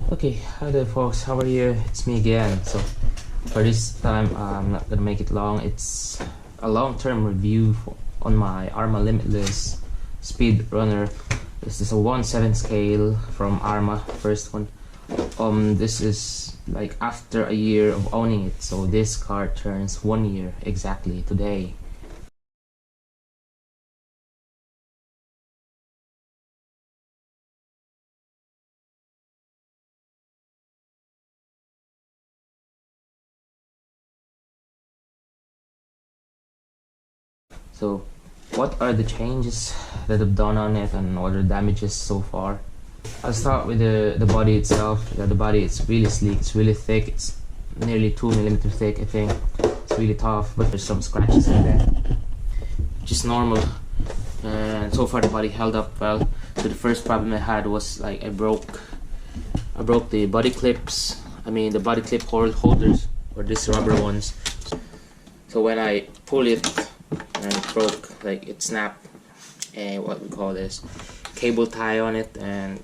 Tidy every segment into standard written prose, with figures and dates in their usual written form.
Okay, hi there folks, how are you? It's me again. So for this time, I'm not gonna make it long. It's a long-term review on my Arrma Limitless Speedrunner. This is a 1/7 scale from Arrma, first one. This is like after a year of owning it, so this card turns 1 year exactly today. So what are the changes that I've done on it and what are the damages so far? I'll start with the body itself. The body, it's really sleek, it's really thick, it's nearly 2mm thick I think. It's really tough, but there's some scratches in there, which is normal. And so far the body held up well. So the first problem I had was like I broke the body clips, the body clip holders, or these rubber ones. So when I pull it, and it broke, like it snapped, and what we call this cable tie on it, and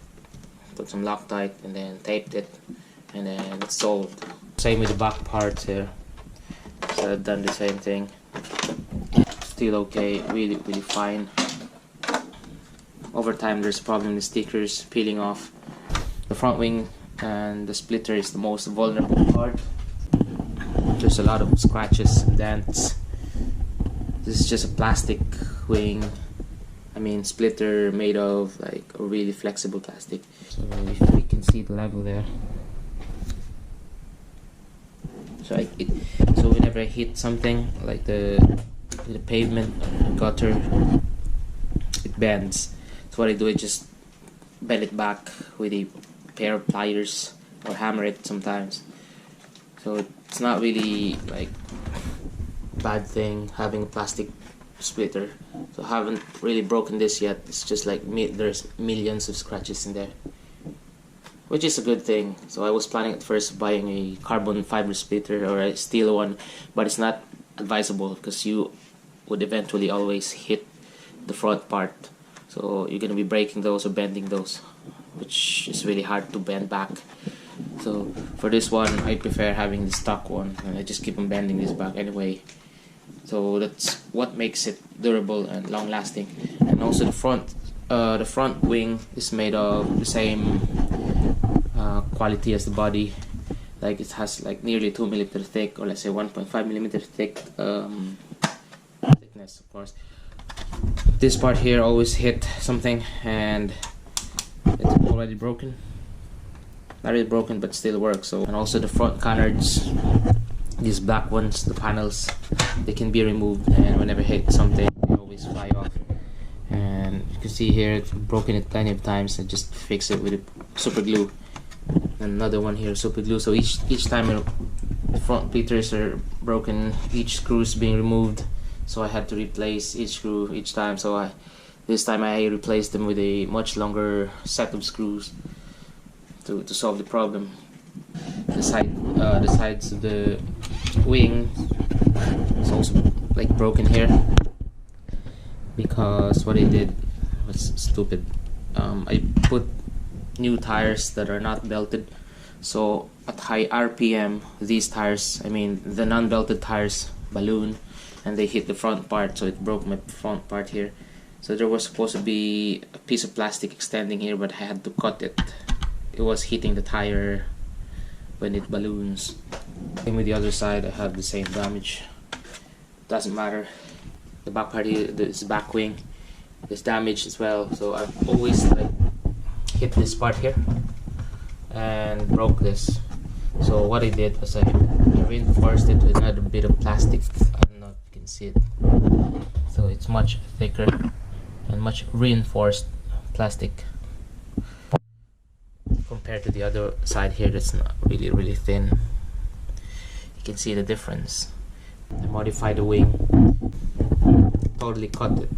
put some Loctite and then taped it, and then it's solved. Same with the back parts here, so I've done the same thing. Still okay, really fine. Over time there's a problem in the stickers peeling off. The front wing and the splitter is the most vulnerable part. There's a lot of scratches and dents. This is just a plastic wing, splitter made of like a really flexible plastic. So if we can see the level there. So whenever I hit something like the pavement or gutter, it bends. So what I do is just bend it back with a pair of pliers or hammer it sometimes. So it's not really like bad thing having a plastic splitter. So I haven't really broken this yet. It's just like there's millions of scratches in there, which is a good thing. So I was planning at first buying a carbon fiber splitter or a steel one, but it's not advisable because you would eventually always hit the front part. So you're gonna be breaking those or bending those, which is really hard to bend back. So for this one, I prefer having the stock one, and I just keep on bending this back anyway. So that's what makes it durable and long-lasting. And also the front wing is made of the same quality as the body. Like it has like nearly 2mm thick, or let's say 1.5mm thick thickness, of course. This part here always hit something and it's already broken. Not really broken, but still works. So, and also the front canards, these black ones, the panels, they can be removed, and whenever I hit something, they always fly off. And you can see here, I've broken it plenty of times. I just fix it with super glue. Another one here, super glue. So each time the front pleaters are broken, each screw is being removed. So I had to replace each screw each time. So this time I replaced them with a much longer set of screws to solve the problem. The sides of the wing is also like broken here because what I did was stupid. I put new tires that are not belted, so at high RPM these tires, the non-belted tires, balloon, and they hit the front part, so it broke my front part here. So there was supposed to be a piece of plastic extending here, but I had to cut it. It was hitting the tire when it balloons. Same with the other side, I have the same damage. Doesn't matter. The back part here, this back wing, is damaged as well. So I've always like hit this part here and broke this. So what I did was I reinforced it with another bit of plastic. I don't know if you can see it. So it's much thicker and much reinforced plastic compared to the other side here that's not really thin. You can see the difference. I modified the wing, totally cut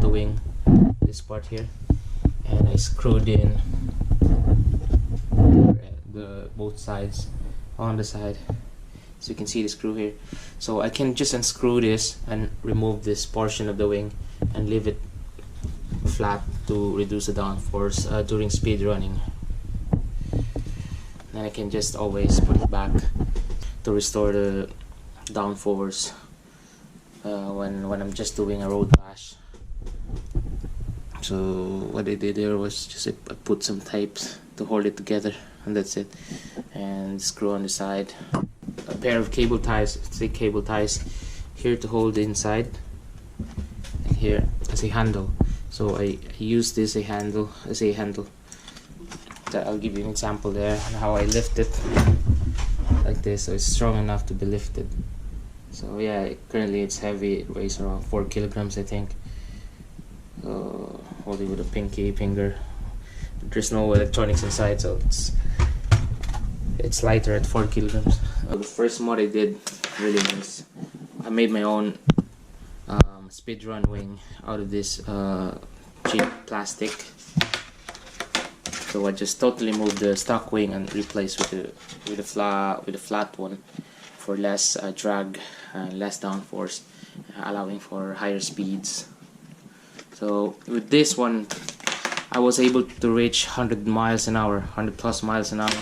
the wing, this part here, and I screwed in both sides on the side, so you can see the screw here. So I can just unscrew this and remove this portion of the wing and leave it flat to reduce the downforce during speed running. and I can just always put it back to restore the downforce when I'm just doing a road bash. So what I did there was just I put some tapes to hold it together, and that's it, and screw on the side, a pair of cable ties, thick cable ties here to hold the inside, and here as a handle. So I use this as a handle. I'll give you an example there on how I lift it like this, so it's strong enough to be lifted. So yeah, currently it's heavy, it weighs around 4 kilograms I think. Holding with a pinky finger. There's no electronics inside, so it's lighter at 4 kilograms. The first mod I did really nice. I made my own Speedrun Wing out of this cheap plastic. So I just totally moved the stock wing and replaced with a flat one for less drag and less downforce, allowing for higher speeds. So with this one, I was able to reach 100 miles an hour, 100 plus miles an hour,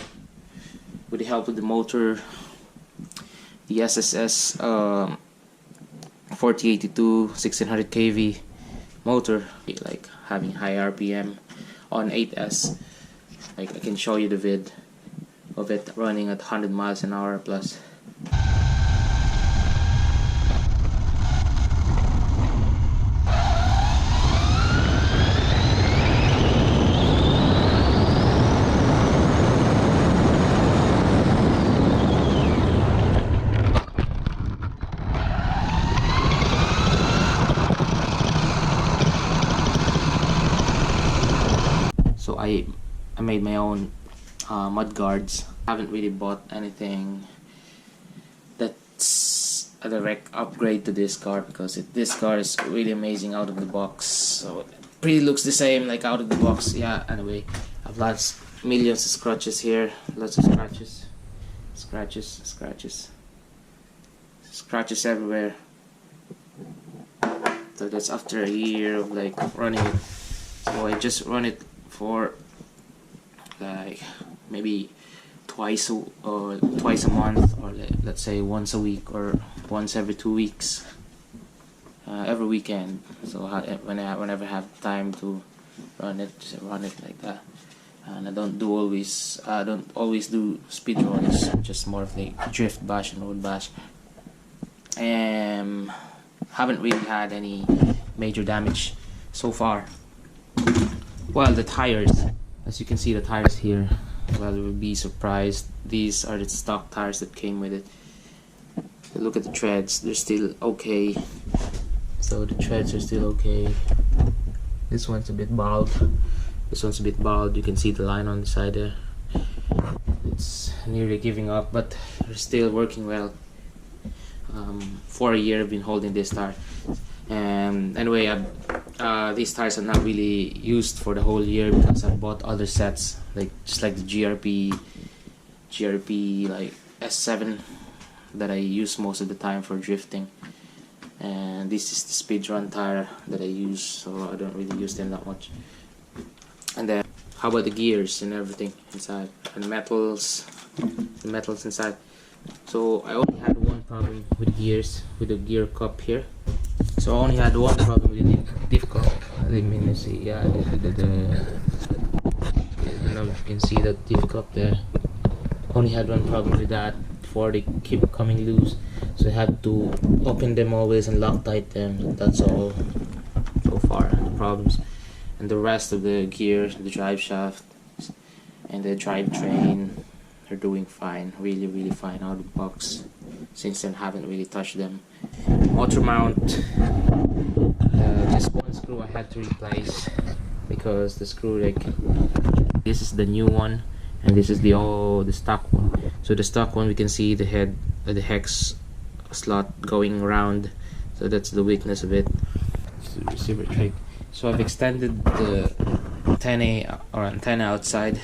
with the help of the motor, the SSS 4082 1600 kV motor, like having high RPM on 8S. Like I can show you the vid of it running at 100 miles an hour plus. So I made my own Mudguards. I haven't really bought anything that's a direct upgrade to this car, because this car is really amazing out of the box. So it pretty looks the same like out of the box. Yeah, anyway, I've lots, millions of scratches here, lots of scratches everywhere. So that's after a year of like running it. So I just run it for like maybe twice a month, or let's say once a week, or once every 2 weeks, every weekend. So whenever I have time to run it, just run it like that. And I don't always do speed runs, just more of like drift bash and road bash. Haven't really had any major damage so far. Well, the tires, as you can see, the tires here, well, you'll be surprised. These are the stock tires that came with it. Look at the treads, they're still okay. So the treads are still okay. This one's a bit bald. This one's a bit bald. You can see the line on the side there. It's nearly giving up, but they're still working well. For a year I've been holding this tire. Anyway, these tires are not really used for the whole year, because I bought other sets, like just like the GRP like S7 that I use most of the time for drifting, and this is the Speedrun tire that I use, so I don't really use them that much. And then how about the gears and everything inside, and the metals inside? So I only had one problem with gears, with the gear cup here. So I only had one problem with the diff cup. Let me see. Yeah, I don't know if you can see that diff cup there. Only had one problem with that before they keep coming loose. So I had to open them always and Loctite them. That's all so far, the problems. And the rest of the gear, the drive shaft and the drivetrain, are doing fine, really fine out of the box. Since then, haven't really touched them. Motor mount, just one screw I had to replace, because the screw, like, this is the new one and this is the stock one. So the stock one, we can see the head, the hex slot going around, so that's the weakness of it. It's the receiver tray. So I've extended the antenna outside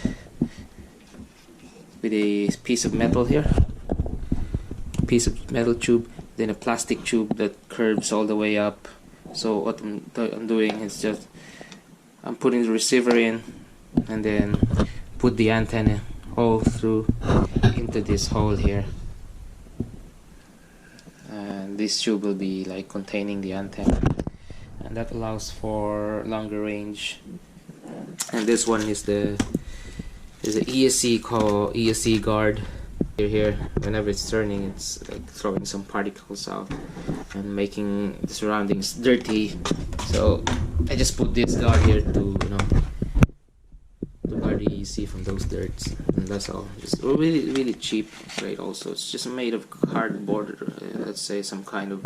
with a piece of metal here, piece of metal tube, then a plastic tube that curves all the way up. So what I'm doing is just I'm putting the receiver in, and then put the antenna hole through into this hole here, and this tube will be like containing the antenna, and that allows for longer range. And this one is the ESC called Esc Guard. Here, whenever it's turning, it's like throwing some particles out and making the surroundings dirty. So I just put this guard here to to guard the ESC from those dirts, and that's all. It's really cheap, right? Also, it's just made of cardboard, let's say some kind of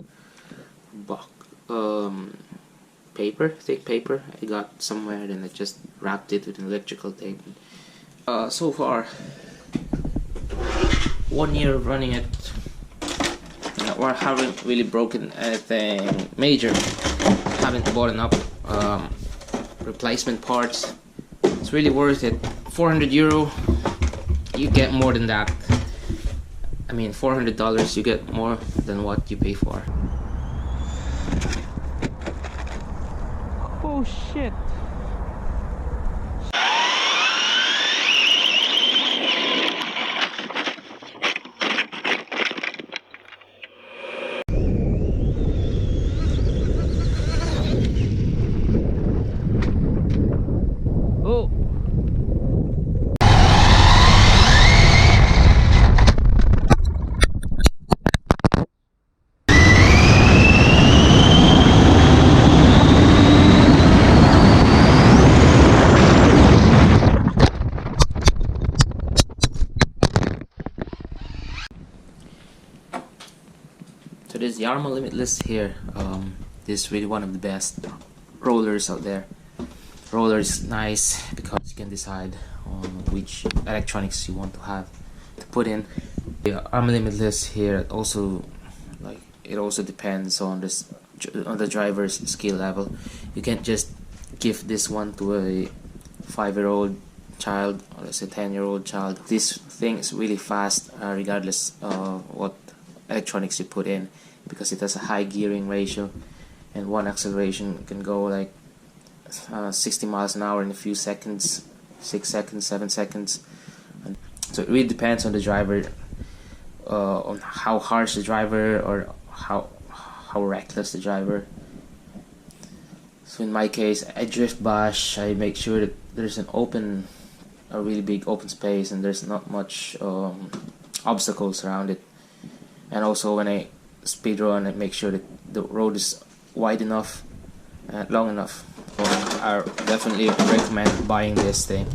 paper, thick paper I got somewhere, and I just wrapped it with an electrical tape. So far, 1 year of running it, we haven't really broken anything major. Haven't bought enough replacement parts. It's really worth it. 400 euro, you get more than that. I mean, $400, you get more than what you pay for. Oh shit. Oh. So this is the Arrma Limitless here. This is really one of the best rollers out there. Roller is nice because you can decide on which electronics you want to have to put in. The Arrma Limitless here also, like, it also depends on the driver's skill level. You can't just give this one to a 5-year-old child, or let's say 10-year-old child. This thing is really fast regardless of what electronics you put in, because it has a high gearing ratio, and one acceleration can go like 60 miles an hour in a few seconds, 6 seconds, 7 seconds. And so it really depends on the driver, on how harsh the driver or how reckless the driver. So in my case, I drift bash. I make sure that there's a really big open space, and there's not much obstacles around it. And also when I speed run, I make sure that the road is wide enough and long enough. I definitely recommend buying this thing.